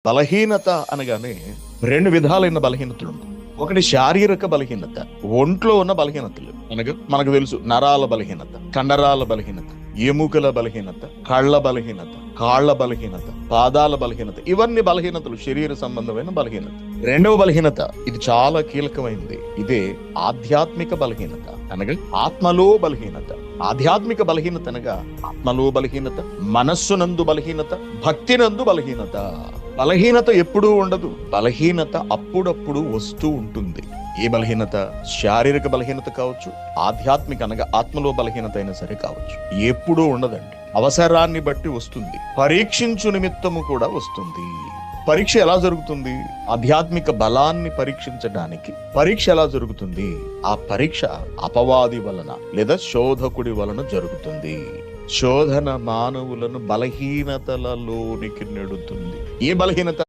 బలహీనత అనగానే రెండు విధాలైన బలహీనతలు ఉంటాయి. ఒకటి శారీరక బలహీనత, ఒంట్లో ఉన్న బలహీనతలు అనగా మనకు తెలుసు, నరాల బలహీనత, కండరాల బలహీనత, ఎముకల బలహీనత, కళ్ళ బలహీనత, కాళ్ల బలహీనత, పాదాల బలహీనత, ఇవన్నీ బలహీనతలు, శరీర సంబంధమైన బలహీనత. రెండవ బలహీనత, ఇది చాలా కీలకమైనది, ఇదే ఆధ్యాత్మిక బలహీనత అనగా ఆత్మలో బలహీనత. ఆధ్యాత్మిక బలహీనత అనగా ఆత్మలో బలహీనత, మనస్సునందు బలహీనత, భక్తినందు బలహీనత. బలహీనత ఎప్పుడూ ఉండదు, బలహీనత అప్పుడప్పుడు వస్తూ ఉంటుంది. ఏ బలహీనత? శారీరక బలహీనత కావచ్చు, ఆధ్యాత్మిక అనగా ఆత్మలో బలహీనత అయినా సరే కావచ్చు. ఎప్పుడూ ఉండదండి, అవసరాన్ని బట్టి వస్తుంది. పరీక్షించు నిమిత్తము కూడా వస్తుంది. పరీక్ష ఎలా జరుగుతుంది? ఆధ్యాత్మిక బలాన్ని పరీక్షించడానికి పరీక్ష ఎలా జరుగుతుంది? ఆ పరీక్ష అపవాది వలన లేదా శోధకుడి వలన జరుగుతుంది. శోధన మానవులను బలహీనతలలోనికి నెడుతుంది. ఏ బలహీనత?